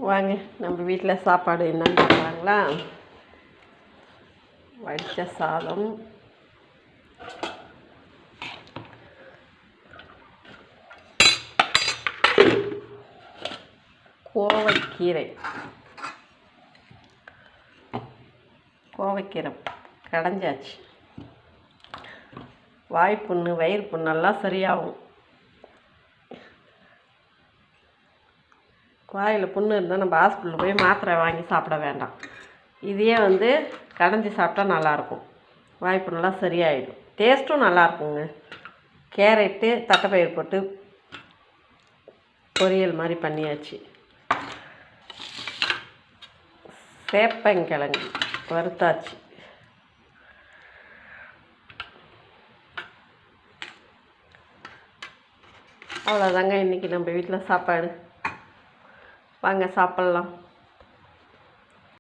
வாங்க நம்ம வீட்டில் சாப்பாடு என்னன்னு பார்க்கலாங்களா. வடித்த சாதம், கோவைக்கீரை கடைஞ்சாச்சு. வாய்ப்புண்ணு வயிறு புண்ணெல்லாம் சரியாகும். வாயில் புண்ணு இருந்தால் நம்ம ஹாஸ்பிட்டலில் போய் மாத்திரை வாங்கி சாப்பிட வேண்டாம். இதையே கடைஞ்சி சாப்பிட்டா நல்லாயிருக்கும். வாய்ப்புண்ணெல்லாம் சரியாயிடும். டேஸ்ட்டும் நல்லாயிருக்குங்க. கேரட்டு தட்டைப்பயிறு போட்டு பொரியல் மாதிரி பண்ணியாச்சு. சேப்பங்கிழங்கு வறுத்தாச்சு. அவ்வளோதாங்க இன்றைக்கி நம்ம வீட்டில் சாப்பாடு. வாங்க சாப்பிட்லாம்.